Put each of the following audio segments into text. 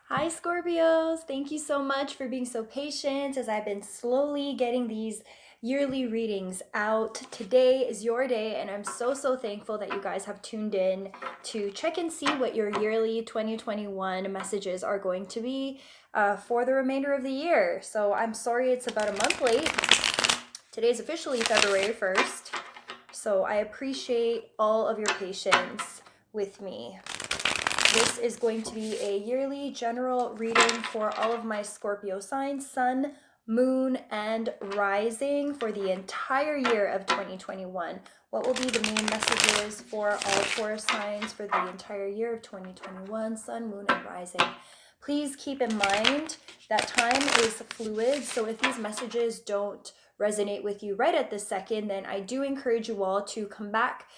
Hi, Scorpios. Thank you so much for being so patient as I've been slowly getting these yearly readings out. Today is your day, and I'm so thankful that you guys have tuned in to check and see what your yearly 2021 messages are going to be for the remainder of the year. So I'm sorry it's about a month late. Today's officially February 1st, so I appreciate all of your patience with me. This is going to be a yearly general reading for all of my Scorpio signs, sun, moon, and rising for the entire year of 2021. What will be the main messages for all Taurus signs for the entire year of 2021, sun, moon, and rising? Please keep in mind that time is fluid, so if these messages don't resonate with you right at this second, then I do encourage you all to come back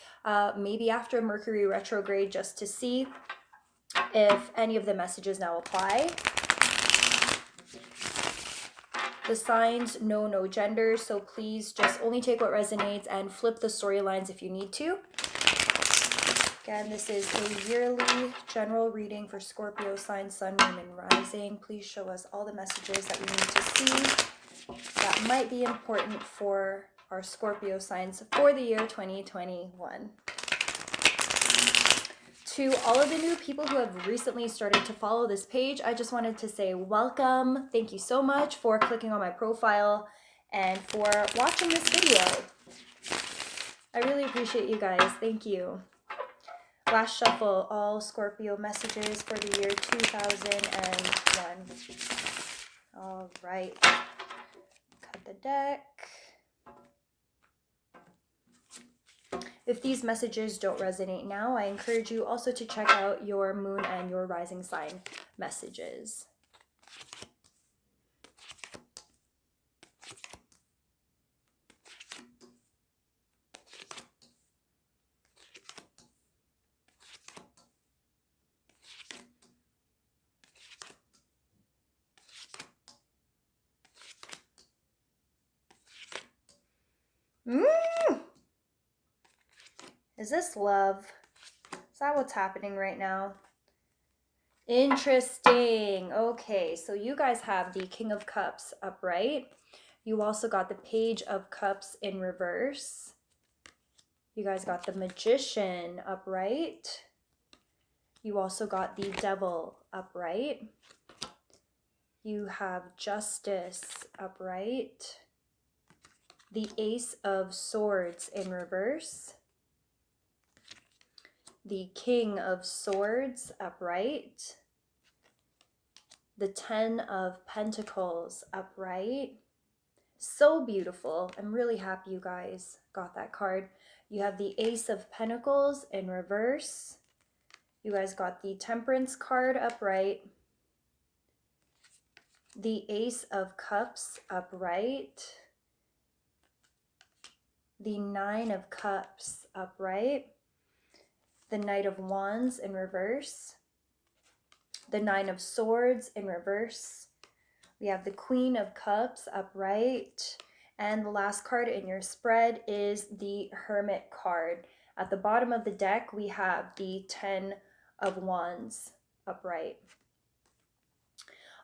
maybe after Mercury retrograde just to see if any of the messages now apply. The signs know no gender, so please just only take what resonates and flip the storylines if you need to. Again, this is a yearly general reading for Scorpio sign, sun, moon, and rising. Please show us all the messages that we need to see that might be important for our Scorpio signs for the year 2021. To all of the new people who have recently started to follow this page, I just wanted to say welcome. Thank you so much for clicking on my profile and for watching this video. I really appreciate you guys. Thank you. Last shuffle, all Scorpio messages for the year 2001. All right. Cut the deck. If these messages don't resonate now, I encourage you also to check out your moon and your rising sign messages. Is this love? Is that what's happening right now? Interesting. Okay, so you guys have the King of Cups upright. You also got the Page of Cups in reverse. You guys got the Magician upright. You also got the Devil upright. You have Justice upright. The Ace of Swords in reverse. The King of Swords upright. The Ten of Pentacles upright. So beautiful. I'm really happy you guys got that card. You have the Ace of Pentacles in reverse. You guys got the Temperance card upright. The Ace of Cups upright. The Nine of Cups upright. The Knight of Wands in reverse. The Nine of Swords in reverse. We have the Queen of Cups upright. And the last card in your spread is the Hermit card. At the bottom of the deck, we have the Ten of Wands upright.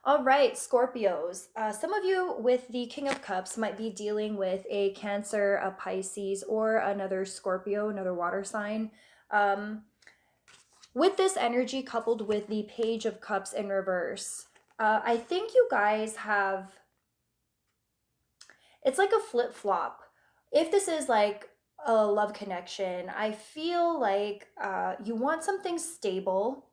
All right, Scorpios. Some of you with the King of Cups might be dealing with a Cancer, a Pisces, or another Scorpio, another water sign. With this energy coupled with the Page of Cups in reverse, I think you guys have, it's like a flip-flop. If this is like a love connection, I feel like you want something stable,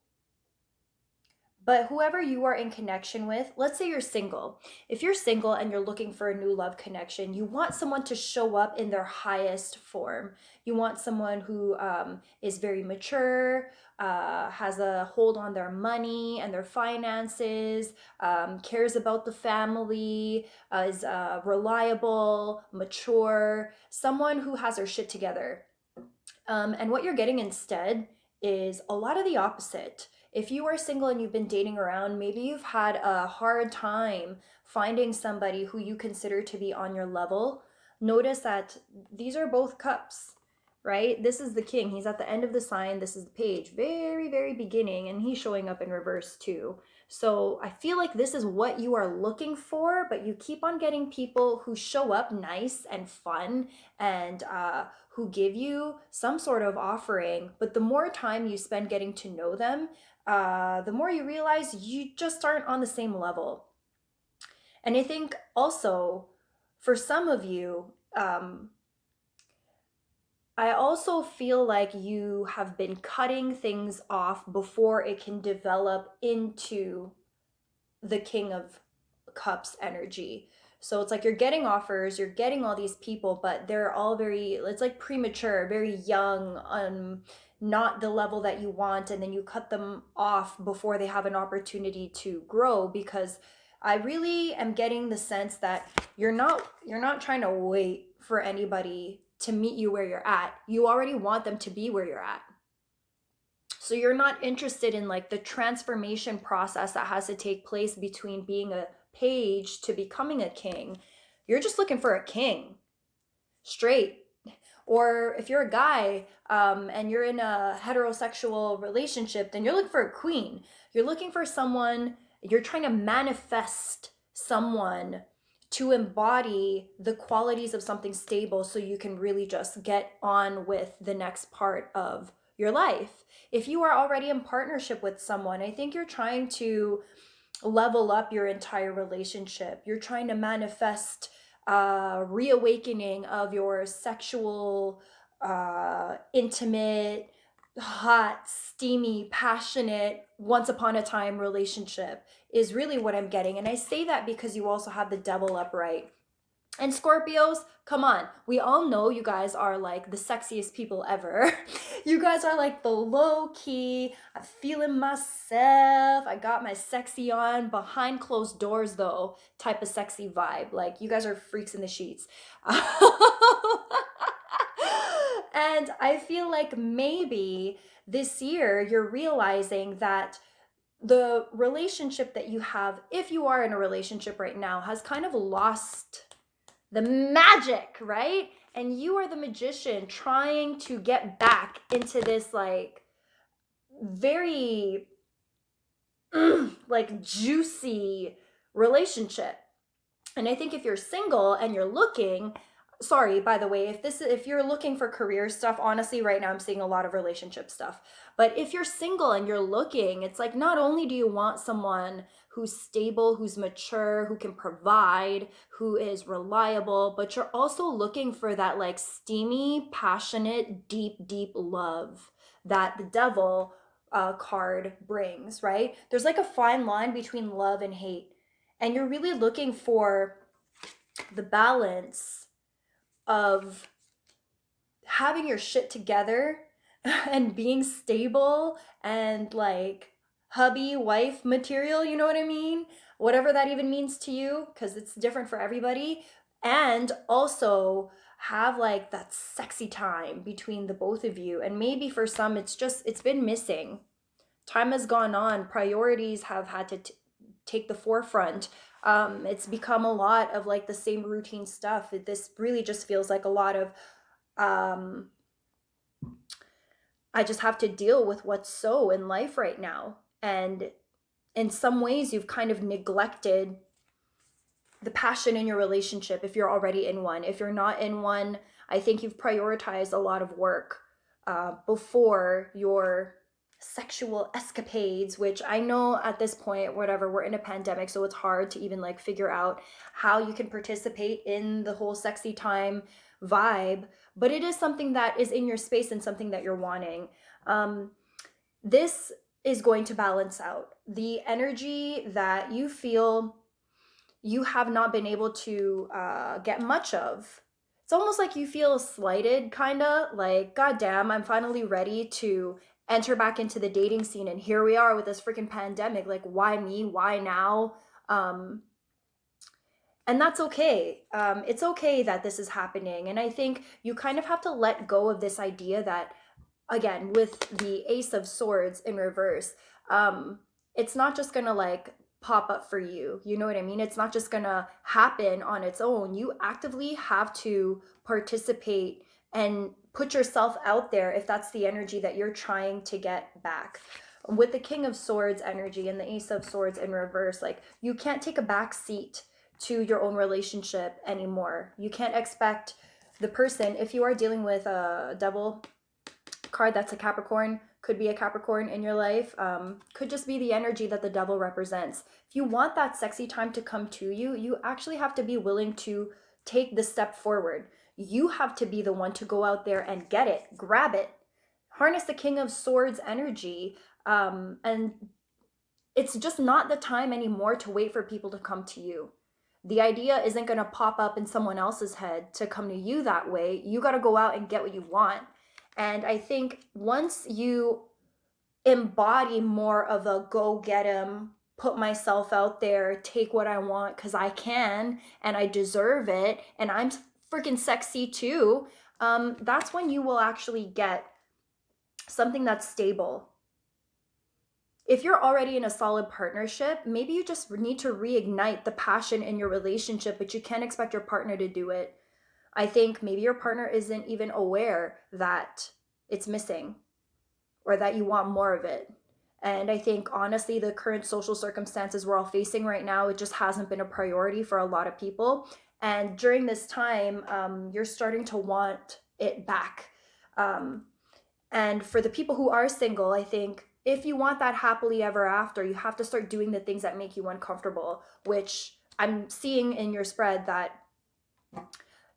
but whoever you are in connection with, let's say you're single. If you're single and you're looking for a new love connection, you want someone to show up in their highest form. You want someone who is very mature, has a hold on their money and their finances, cares about the family, is reliable, mature, someone who has their shit together. And what you're getting instead is a lot of the opposite. If you are single and you've been dating around, maybe you've had a hard time finding somebody who you consider to be on your level. Notice that these are both cups. right? This is the king. He's at the end of the sign. This is the page, very, very beginning, and he's showing up in reverse too. So I feel like this is what you are looking for, but you keep on getting people who show up nice and fun and who give you some sort of offering. But the more time you spend getting to know them, the more you realize you just aren't on the same level. And I think also for some of you, I also feel like you have been cutting things off before it can develop into the King of Cups energy. So it's like you're getting offers, you're getting all these people, but they're all very, it's like premature, very young, not the level that you want, and then you cut them off before they have an opportunity to grow, because I really am getting the sense that you're not trying to wait for anybody to meet you where you're at. You already want them to be where you're at. So you're not interested in like the transformation process that has to take place between being a page to becoming a king. You're just looking for a king, straight. Or if you're a guy and you're in a heterosexual relationship, then you're looking for a queen. You're looking for someone, you're trying to manifest someone to embody the qualities of something stable so you can really just get on with the next part of your life. If you are already in partnership with someone, I think you're trying to level up your entire relationship. You're trying to manifest reawakening of your sexual, intimate, hot, steamy, passionate, once upon a time relationship is really what I'm getting. And I say that because you also have the devil upright. And Scorpios, come on. We all know you guys are like the sexiest people ever. You guys are like the low key, I'm feeling myself. I got my sexy on behind closed doors though type of sexy vibe. Like you guys are freaks in the sheets. And I feel like maybe this year you're realizing that the relationship that you have, if you are in a relationship right now, has kind of lost the magic, right? And you are the magician trying to get back into this like very like juicy relationship. And I think if you're single and you're looking, sorry, by the way, if you're looking for career stuff, honestly right now I'm seeing a lot of relationship stuff. But if you're single and you're looking, it's like not only do you want someone who's stable, who's mature, who can provide, who is reliable, but you're also looking for that like steamy, passionate, deep love that the devil card brings, right? There's like a fine line between love and hate. And you're really looking for the balance of having your shit together and being stable and like hubby wife material, you know what I mean? Whatever that even means to you, because it's different for everybody. And also have like that sexy time between the both of you. And maybe for some, it's been missing. Time has gone on, priorities have had to take the forefront. It's become a lot of like the same routine stuff. This really just feels like a lot of I just have to deal with what's so in life right now. And in some ways you've kind of neglected the passion in your relationship if you're already in one. If you're not in one, I think you've prioritized a lot of work before your sexual escapades, which I know at this point, whatever, we're in a pandemic, so it's hard to even like figure out how you can participate in the whole sexy time vibe, but it is something that is in your space and something that you're wanting. This is going to balance out the energy that you feel you have not been able to get much of. It's almost like you feel slighted, kind of like, God damn, I'm finally ready to enter back into the dating scene. And here we are with this freaking pandemic. Like, why me? Why now? And that's okay. It's okay that this is happening. And I think you kind of have to let go of this idea that, again, with the Ace of Swords in reverse, it's not just gonna like pop up for you. You know what I mean? It's not just gonna happen on its own. You actively have to participate and put yourself out there if that's the energy that you're trying to get back. With the King of Swords energy and the Ace of Swords in reverse, like, you can't take a back seat to your own relationship anymore. You can't expect the person, if you are dealing with a Devil card, that's a Capricorn, could be a Capricorn in your life, could just be the energy that the Devil represents. If you want that sexy time to come to you, you actually have to be willing to take the step forward. You have to be the one to go out there and get it, grab it, harness the King of Swords energy, and it's just not the time anymore to wait for people to come to you. The idea isn't going to pop up in someone else's head to come to you that way. You got to go out and get what you want. And I think once you embody more of a go get 'em, put myself out there, take what I want because I can and I deserve it and I'm freaking sexy too, that's when you will actually get something that's stable. If you're already in a solid partnership, maybe you just need to reignite the passion in your relationship, but you can't expect your partner to do it. I think maybe your partner isn't even aware that it's missing or that you want more of it. And I think, honestly, the current social circumstances we're all facing right now, it just hasn't been a priority for a lot of people. And during this time, you're starting to want it back. And for the people who are single, I think if you want that happily ever after, you have to start doing the things that make you uncomfortable, which I'm seeing in your spread that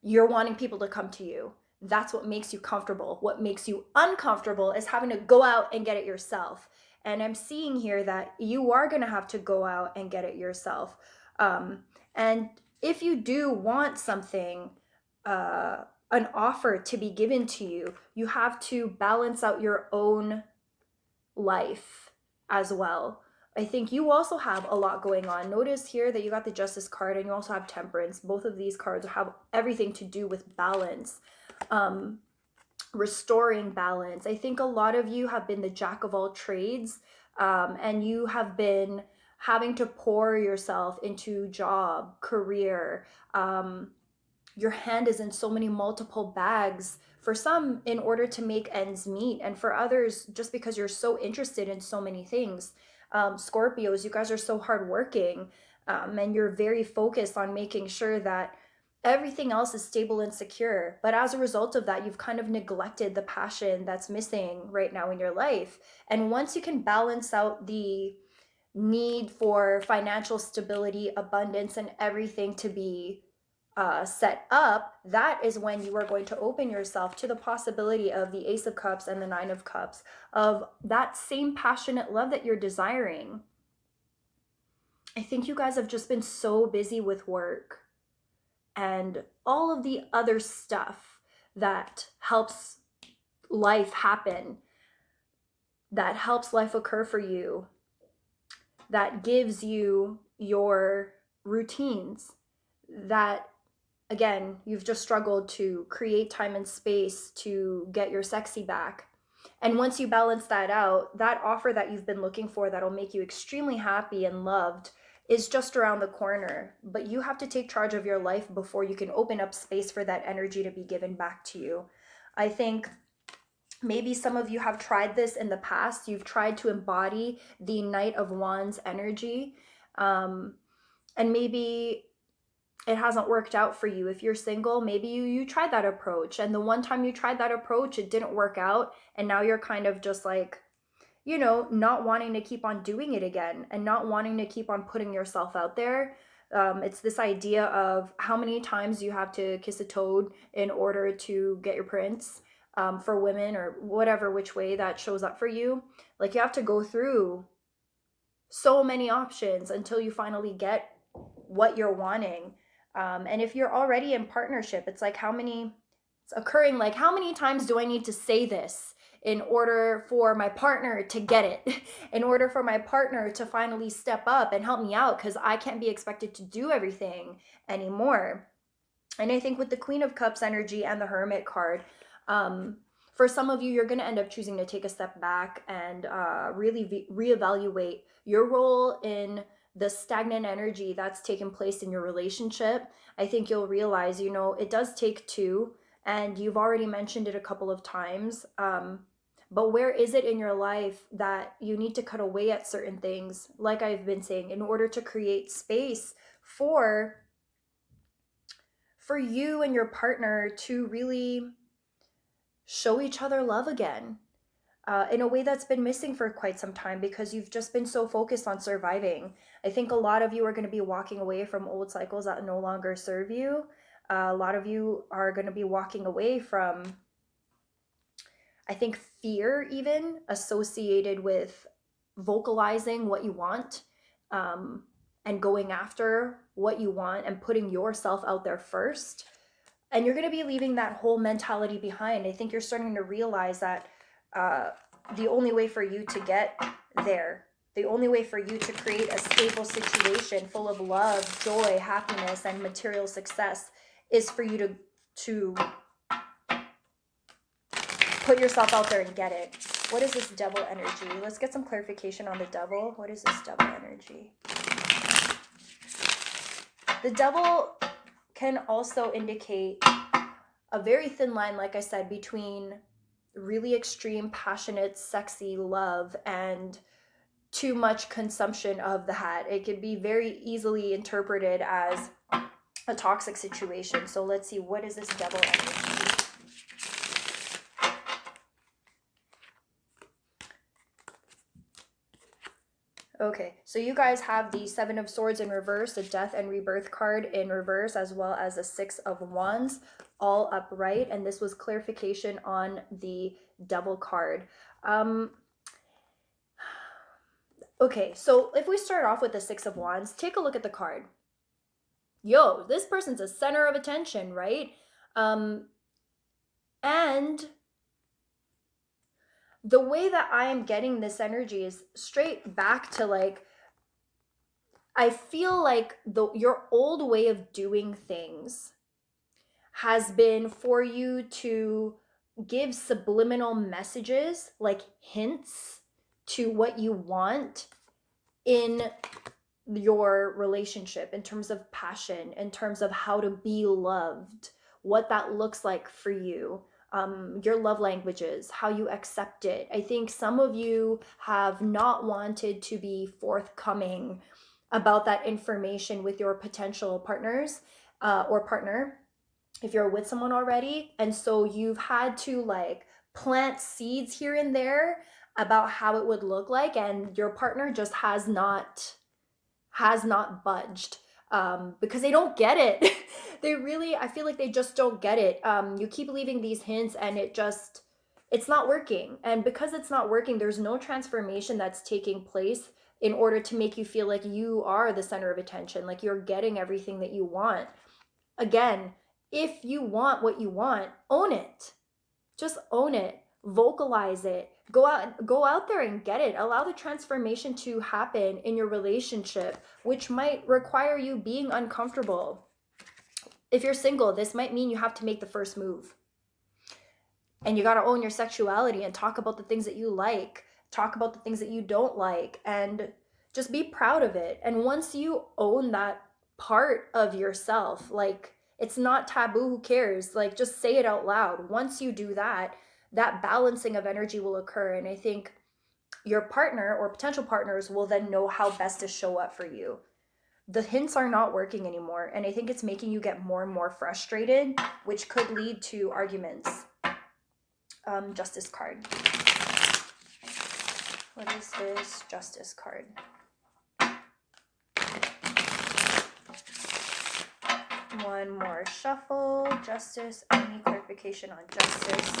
you're wanting people to come to you. That's what makes you comfortable. What makes you uncomfortable is having to go out and get it yourself. And I'm seeing here that you are going to have to go out and get it yourself. And if you do want something, an offer to be given to you, you have to balance out your own life as well. I think you also have a lot going on. Notice here that you got the Justice card and you also have Temperance. Both of these cards have everything to do with balance, restoring balance. I think a lot of you have been the jack of all trades, and you have been having to pour yourself into job, career. Your hand is in so many multiple bags, for some in order to make ends meet, and for others just because you're so interested in so many things. Scorpios, you guys are so hardworking, and you're very focused on making sure that everything else is stable and secure. But as a result of that, you've kind of neglected the passion that's missing right now in your life. And once you can balance out the need for financial stability, abundance, and everything to be set up, that is when you are going to open yourself to the possibility of the Ace of Cups and the Nine of Cups, of that same passionate love that you're desiring. I think you guys have just been so busy with work and all of the other stuff that helps life happen, that helps life occur for you, that gives you your routines, that again, you've just struggled to create time and space to get your sexy back. And once you balance that out, that offer that you've been looking for that'll make you extremely happy and loved is just around the corner. But you have to take charge of your life before you can open up space for that energy to be given back to you. I think maybe some of you have tried this in the past. You've tried to embody the Knight of Wands energy, and maybe it hasn't worked out for you. If you're single, maybe you tried that approach, and the one time you tried that approach, it didn't work out, and now you're kind of just like, not wanting to keep on doing it again and not wanting to keep on putting yourself out there. It's this idea of how many times you have to kiss a toad in order to get your prince, for women, or whatever, which way that shows up for you. Like, you have to go through so many options until you finally get what you're wanting. And if you're already in partnership, it's like, how many times do I need to say this in order for my partner to get it, in order for my partner to finally step up and help me out, because I can't be expected to do everything anymore. And I think with the Queen of Cups energy and the Hermit card, for some of you, you're going to end up choosing to take a step back and really reevaluate your role in the stagnant energy that's taken place in your relationship. I think you'll realize, it does take two, and you've already mentioned it a couple of times. But where is it in your life that you need to cut away at certain things, like I've been saying, in order to create space for you and your partner to really show each other love again, in a way that's been missing for quite some time because you've just been so focused on surviving. I think a lot of you are going to be walking away from old cycles that no longer serve you. A lot of you are going to be walking away from, I think, fear even associated with vocalizing what you want, and going after what you want and putting yourself out there first. And you're going to be leaving that whole mentality behind. I think you're starting to realize that the only way for you to get there, the only way for you to create a stable situation full of love, joy, happiness, and material success is for you to put yourself out there and get it. What is this devil energy? Let's get some clarification on the devil. What is this devil energy? The devil can also indicate a very thin line, like I said, between really extreme, passionate, sexy love and too much consumption of the hat. It could be very easily interpreted as a toxic situation. So let's see, what is this devil energy? Okay, so you guys have the Seven of Swords in reverse, the Death and Rebirth card in reverse, as well as the Six of Wands, all upright. And this was clarification on the Devil card. Okay, so if we start off with the Six of Wands, take a look at the card. Yo, this person's a center of attention, right? And the way that I am getting this energy is straight back to, like, I feel like your old way of doing things has been for you to give subliminal messages, like hints to what you want in your relationship, in terms of passion, in terms of how to be loved, what that looks like for you. Your love languages, how you accept it. I think some of you have not wanted to be forthcoming about that information with your potential partners, or partner, if you're with someone already. And so you've had to, like, plant seeds here and there about how it would look like, and your partner just has not budged. Because they don't get it. They really, I feel like they just don't get it. You keep leaving these hints and it's not working. And because it's not working, there's no transformation that's taking place in order to make you feel like you are the center of attention, like you're getting everything that you want. Again, if you want what you want, own it. Just own it. Vocalize it. Go out there and get it. Allow the transformation to happen in your relationship, which might require you being uncomfortable. If you're single, this might mean you have to make the first move. And you got to own your sexuality and talk about the things that you like, talk about the things that you don't like, and just be proud of it. And once you own that part of yourself, like, it's not taboo, who cares? Like, just say it out loud. Once you do that, that balancing of energy will occur. And I think your partner or potential partners will then know how best to show up for you. The hints are not working anymore. And I think it's making you get more and more frustrated, which could lead to arguments. Justice card. What is this Justice card? One more shuffle. Justice. Any clarification on Justice?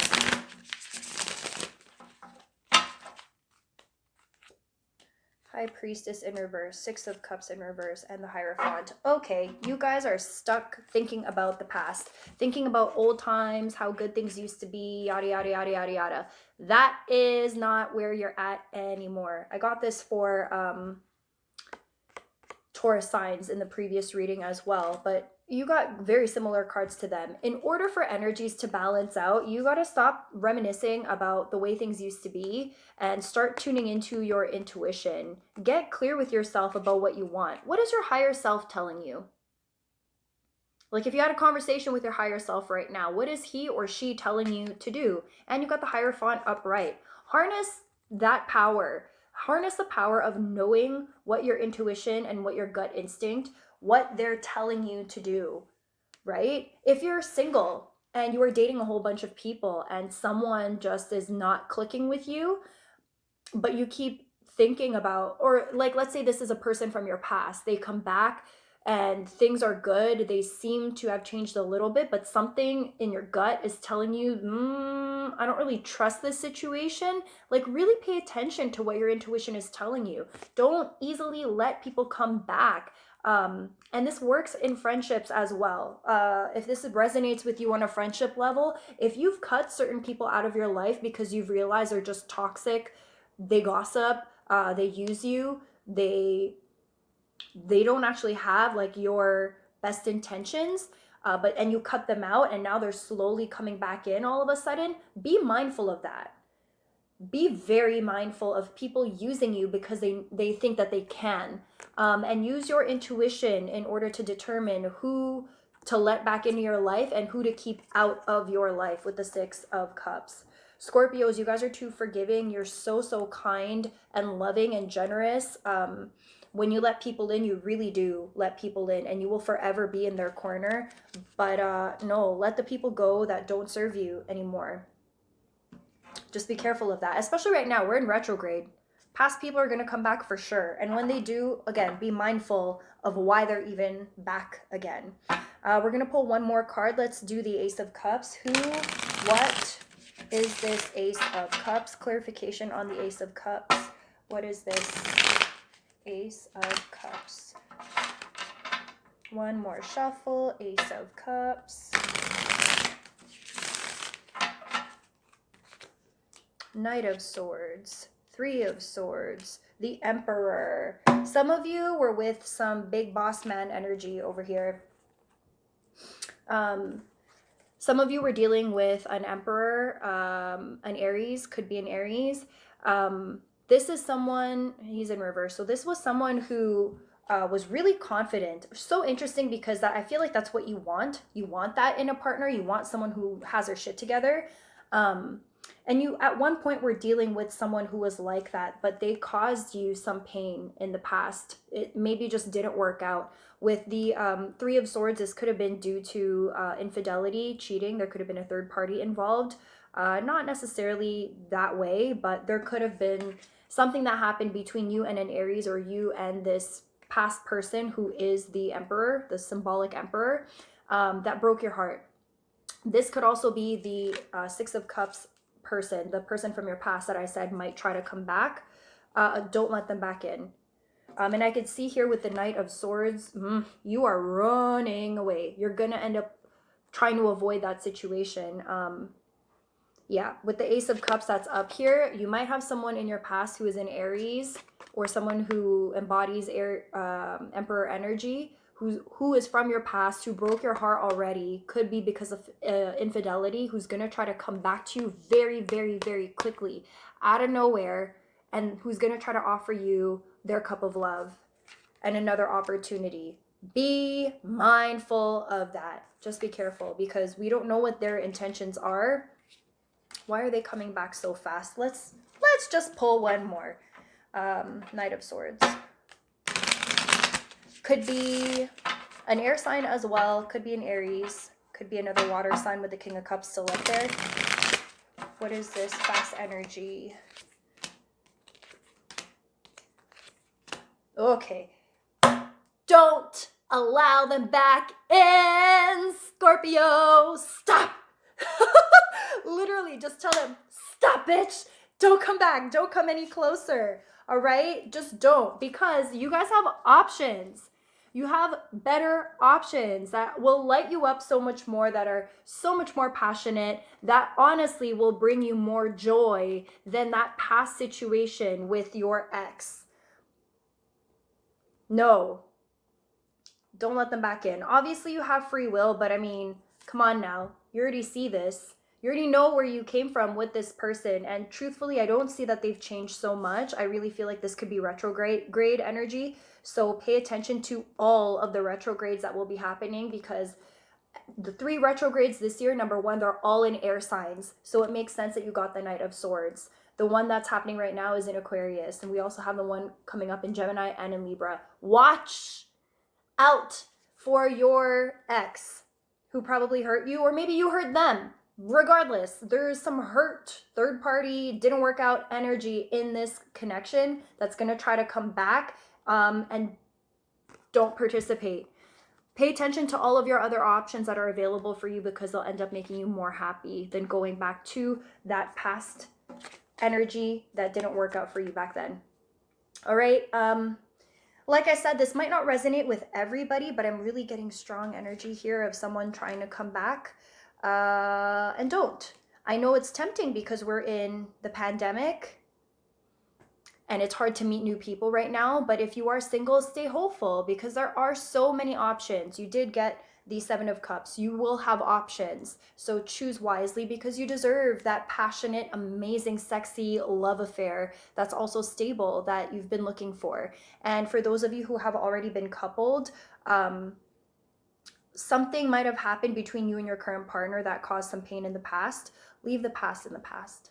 High Priestess in reverse, Six of Cups in reverse, and the Hierophant. Okay, you guys are stuck thinking about the past, thinking about old times, how good things used to be, yada, yada, yada, yada, yada. That is not where you're at anymore. I got this for Taurus signs in the previous reading as well, but you got very similar cards to them. In order for energies to balance out, you got to stop reminiscing about the way things used to be and start tuning into your intuition. Get clear with yourself about what you want. What is your higher self telling you? Like if you had a conversation with your higher self right now, what is he or she telling you to do? And you got the Hierophant upright. Harness that power. Harness the power of knowing what your intuition and what your gut instinct, what they're telling you to do, right? If you're single and you are dating a whole bunch of people and someone just is not clicking with you, but you keep thinking about, or like, let's say this is a person from your past, they come back and things are good, they seem to have changed a little bit, but something in your gut is telling you, I don't really trust this situation. Like really pay attention to what your intuition is telling you. Don't easily let people come back. And this works in friendships as well. If this resonates with you on a friendship level, if you've cut certain people out of your life because you've realized they're just toxic, they gossip, they use you, they don't actually have like your best intentions, and you cut them out and now they're slowly coming back in all of a sudden, be mindful of that. Be very mindful of people using you because they think that they can, and use your intuition in order to determine who to let back into your life and who to keep out of your life with the Six of Cups. Scorpios, you guys are too forgiving. You're so kind and loving and generous. When you let people in, you really do let people in, and you will forever be in their corner. But no, let the people go that don't serve you anymore. Just be careful of that, especially right now. We're in retrograde. Past people are going to come back for sure. And when they do, again, be mindful of why they're even back again. We're going to pull one more card. Let's do the Ace of Cups. What is this Ace of Cups? Clarification on the Ace of Cups. What is this Ace of Cups? One more shuffle. Ace of Cups. Knight of Swords. Three of Swords. The Emperor. Some of you were with some big boss man energy over here. Some of you were dealing with an Emperor, an Aries, could be an Aries. This is someone, he's in reverse. So this was someone who was really confident. So interesting because I feel like that's what you want. You want that in a partner. You want someone who has their shit together. And you at one point were dealing with someone who was like that, but they caused you some pain in the past. It maybe just didn't work out. With the Three of Swords, this could have been due to infidelity, cheating. There could have been a third party involved. Not necessarily that way, but there could have been something that happened between you and an Aries, or you and this past person who is the Emperor, the symbolic Emperor, that broke your heart. This could also be the Six of Cups person, the person from your past that I said might try to come back. Don't let them back in. And I could see here with the Knight of Swords, you are running away. You're going to end up trying to avoid that situation. Yeah, with the Ace of Cups that's up here, you might have someone in your past who is in Aries, or someone who embodies Emperor energy, who is from your past, who broke your heart already, could be because of infidelity, who's going to try to come back to you very, very, very quickly out of nowhere, and who's going to try to offer you their cup of love and another opportunity. Be mindful of that. Just be careful, because we don't know what their intentions are. Why are they coming back so fast? Let's just pull one more. Knight of Swords. Could be an air sign as well. Could be an Aries. Could be another water sign with the King of Cups still up there. What is this fast energy? Okay. Don't allow them back in, Scorpio. Stop. Literally, just tell them, stop, bitch. Don't come back. Don't come any closer. All right? Just don't, because you guys have options. You have better options that will light you up so much more, that are so much more passionate, that honestly will bring you more joy than that past situation with your ex. No, don't let them back in. Obviously, you have free will, but I mean, come on now. You already see this. You already know where you came from with this person. And truthfully, I don't see that they've changed so much. I really feel like this could be retrograde energy. So pay attention to all of the retrogrades that will be happening, because The 3 retrogrades this year, number 1, they're all in air signs. So it makes sense that you got the Knight of Swords. The one that's happening right now is in Aquarius. And we also have the one coming up in Gemini and in Libra. Watch out for your ex who probably hurt you, or maybe you hurt them. Regardless, there's some hurt, third party, didn't work out energy in this connection that's going to try to come back, and don't participate. Pay attention to all of your other options that are available for you, because they'll end up making you more happy than going back to that past energy that didn't work out for you back then. All right. Like I said, this might not resonate with everybody, but I'm really getting strong energy here of someone trying to come back, and don't. I know it's tempting because we're in the pandemic and it's hard to meet new people right now. But if you are single, stay hopeful, because there are so many options. You did get the 7 of Cups. You will have options. So choose wisely, because you deserve that passionate, amazing, sexy love affair that's also stable, that you've been looking for. And for those of you who have already been coupled, something might have happened between you and your current partner that caused some pain in the past. Leave the past in the past,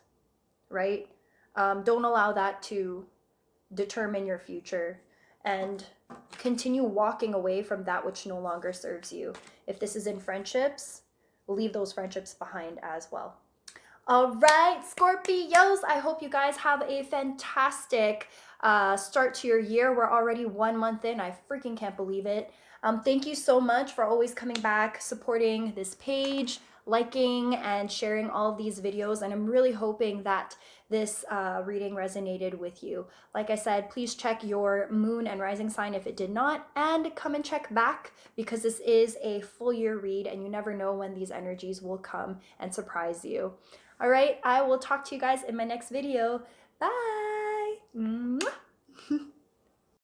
right? Don't allow that to determine your future, and continue walking away from that which no longer serves you. If this is in friendships, leave those friendships behind as well. All right, Scorpios, I hope you guys have a fantastic start to your year. We're already 1 month in. I freaking can't believe it. Thank you so much for always coming back, supporting this page, liking and sharing all of these videos. And I'm really hoping that this reading resonated with you. Like I said, please check your moon and rising sign if it did not, and come and check back, because this is a full year read and you never know when these energies will come and surprise you. All right, I will talk to you guys in my next video. Bye. Mwah.